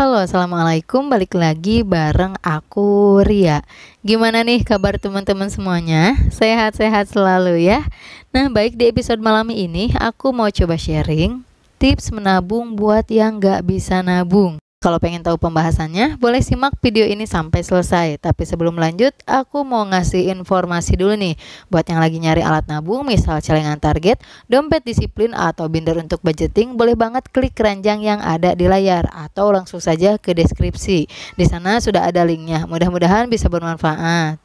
Halo, assalamualaikum. Balik lagi bareng aku Ria. Gimana nih kabar teman-teman semuanya? Sehat-sehat selalu ya. Nah, baik, di episode malam ini aku mau coba sharing tips menabung buat yang nggak bisa nabung. Kalau pengen tahu pembahasannya, boleh simak video ini sampai selesai. Tapi sebelum lanjut, aku mau ngasih informasi dulu nih. Buat yang lagi nyari alat nabung, misal celengan target, dompet disiplin, atau binder untuk budgeting, boleh banget klik keranjang yang ada di layar atau langsung saja ke deskripsi. Di sana sudah ada linknya. Mudah-mudahan bisa bermanfaat.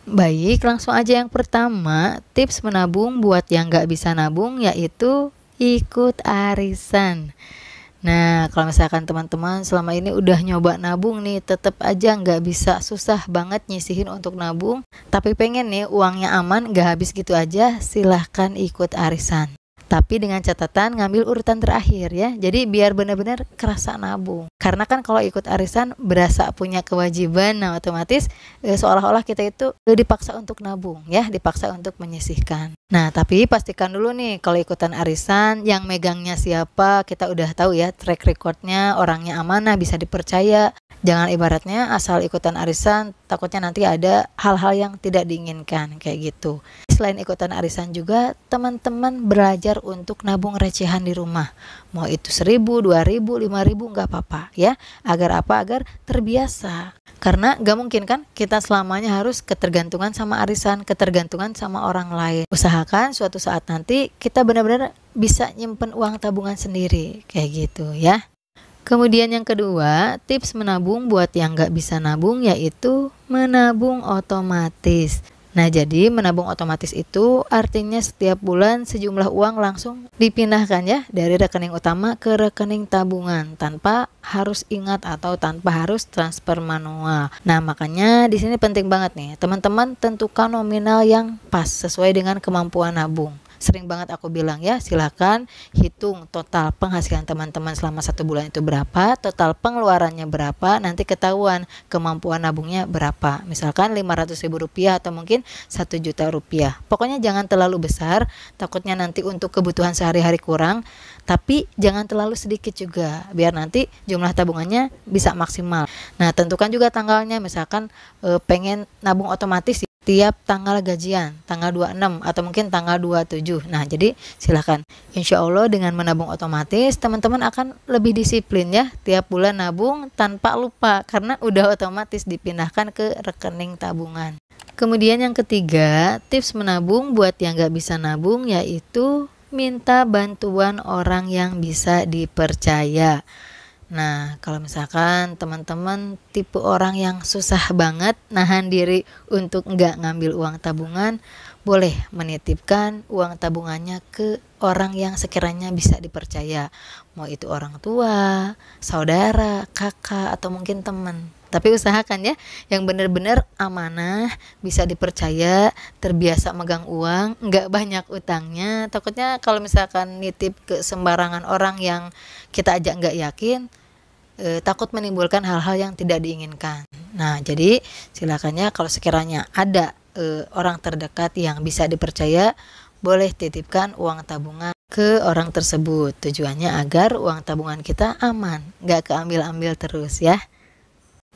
Baik, langsung aja yang pertama, tips menabung buat yang nggak bisa nabung yaitu ikut arisan. Nah, kalau misalkan teman-teman selama ini udah nyoba nabung nih, tetap aja nggak bisa, susah banget nyisihin untuk nabung, tapi pengen nih uangnya aman, nggak habis gitu aja, silahkan ikut arisan. Tapi dengan catatan ngambil urutan terakhir ya. Jadi biar benar-benar kerasa nabung. Karena kan kalau ikut arisan berasa punya kewajiban, nah otomatis seolah-olah kita itu dipaksa untuk nabung ya, dipaksa untuk menyisihkan. Nah, tapi pastikan dulu nih kalau ikutan arisan yang megangnya siapa, kita udah tahu ya track recordnya, orangnya amanah, bisa dipercaya. Jangan ibaratnya asal ikutan arisan, takutnya nanti ada hal-hal yang tidak diinginkan kayak gitu. Selain ikutan arisan juga, teman-teman belajar untuk nabung recehan di rumah. Mau itu 1.000, 2.000, 5.000 nggak apa-apa ya. Agar apa? Agar terbiasa. Karena nggak mungkin kan kita selamanya harus ketergantungan sama arisan, ketergantungan sama orang lain. Usahakan suatu saat nanti kita benar-benar bisa nyimpen uang tabungan sendiri kayak gitu ya. Kemudian yang kedua, tips menabung buat yang nggak bisa nabung yaitu menabung otomatis. Nah, jadi menabung otomatis itu artinya setiap bulan sejumlah uang langsung dipindahkan ya dari rekening utama ke rekening tabungan tanpa harus ingat atau tanpa harus transfer manual. Nah, makanya di sini penting banget nih, teman-teman tentukan nominal yang pas sesuai dengan kemampuan nabung. Sering banget aku bilang ya, silakan hitung total penghasilan teman-teman selama 1 bulan itu berapa, total pengeluarannya berapa, nanti ketahuan kemampuan nabungnya berapa. Misalkan Rp500.000 atau mungkin Rp1.000.000. Pokoknya jangan terlalu besar, takutnya nanti untuk kebutuhan sehari-hari kurang, tapi jangan terlalu sedikit juga, biar nanti jumlah tabungannya bisa maksimal. Nah, tentukan juga tanggalnya, misalkan pengen nabung otomatis tiap tanggal gajian, tanggal 26 atau mungkin tanggal 27. Nah, jadi silakan. Insya Allah dengan menabung otomatis, teman-teman akan lebih disiplin ya. Tiap bulan nabung tanpa lupa, karena udah otomatis dipindahkan ke rekening tabungan. Kemudian yang ketiga, tips menabung buat yang gak bisa nabung yaitu minta bantuan orang yang bisa dipercaya. Nah, kalau misalkan teman-teman tipe orang yang susah banget nahan diri untuk nggak ngambil uang tabungan, boleh menitipkan uang tabungannya ke orang yang sekiranya bisa dipercaya. Mau itu orang tua, saudara, kakak, atau mungkin teman. Tapi usahakan ya, yang benar-benar amanah, bisa dipercaya, terbiasa megang uang, nggak banyak utangnya. Takutnya kalau misalkan nitip ke sembarangan orang yang kita ajak nggak yakin, takut menimbulkan hal-hal yang tidak diinginkan. Nah, jadi silakannya kalau sekiranya ada orang terdekat yang bisa dipercaya, boleh titipkan uang tabungan ke orang tersebut. Tujuannya agar uang tabungan kita aman, nggak keambil-ambil terus ya.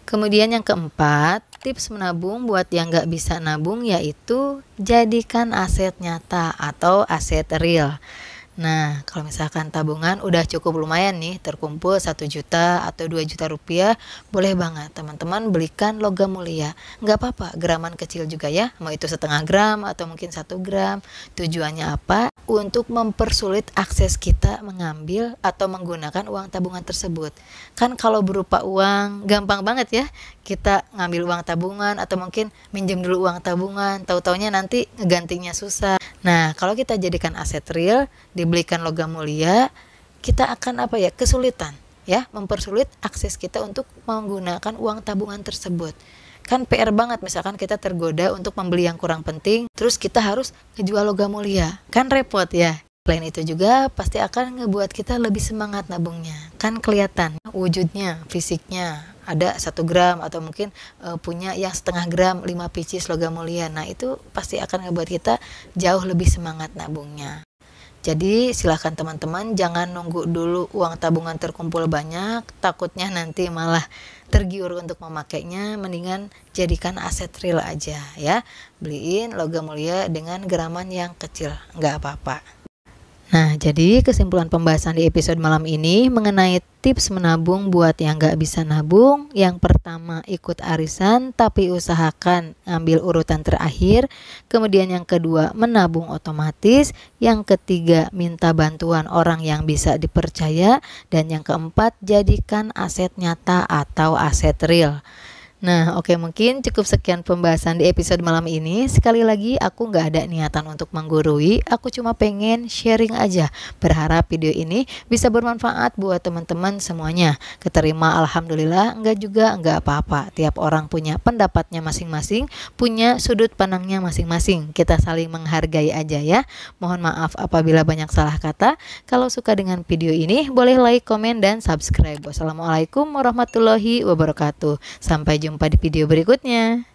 Kemudian yang keempat, tips menabung buat yang nggak bisa nabung yaitu jadikan aset nyata atau aset real. Nah, kalau misalkan tabungan udah cukup lumayan nih, terkumpul 1 juta atau 2 juta rupiah, boleh banget teman-teman belikan logam mulia. Nggak apa-apa, graman kecil juga ya, mau itu setengah gram atau mungkin 1 gram. Tujuannya apa? Untuk mempersulit akses kita mengambil atau menggunakan uang tabungan tersebut. Kan kalau berupa uang, gampang banget ya, kita ngambil uang tabungan atau mungkin minjem dulu uang tabungan, tahu-taunya nanti ngegantinya susah. Nah, kalau kita jadikan aset real, dibelikan logam mulia, kita akan kesulitan ya, mempersulit akses kita untuk menggunakan uang tabungan tersebut. Kan PR banget misalkan kita tergoda untuk membeli yang kurang penting, terus kita harus ngejual logam mulia, kan repot ya. Selain itu juga pasti akan ngebuat kita lebih semangat nabungnya. Kan kelihatan wujudnya, fisiknya, ada 1 gram atau mungkin punya yang setengah gram 5 pieces logam mulia. Nah, itu pasti akan ngebuat kita jauh lebih semangat nabungnya. Jadi silahkan teman-teman jangan nunggu dulu uang tabungan terkumpul banyak, takutnya nanti malah tergiur untuk memakainya. Mendingan jadikan aset real aja ya. Beliin logam mulia dengan geraman yang kecil, nggak apa-apa. Nah, jadi kesimpulan pembahasan di episode malam ini mengenai tips menabung buat yang nggak bisa nabung. Yang pertama, ikut arisan tapi usahakan ambil urutan terakhir. Kemudian yang kedua, menabung otomatis. Yang ketiga, minta bantuan orang yang bisa dipercaya. Dan yang keempat, jadikan aset nyata atau aset real. Nah, oke, mungkin cukup sekian pembahasan di episode malam ini. Sekali lagi, aku nggak ada niatan untuk menggurui. Aku cuma pengen sharing aja. Berharap video ini bisa bermanfaat buat teman-teman semuanya. Keterima, alhamdulillah. Enggak juga, enggak apa-apa. Tiap orang punya pendapatnya masing-masing, punya sudut pandangnya masing-masing. Kita saling menghargai aja ya. Mohon maaf apabila banyak salah kata. Kalau suka dengan video ini, boleh like, komen, dan subscribe. Wassalamualaikum warahmatullahi wabarakatuh. Sampai jumpa di video berikutnya.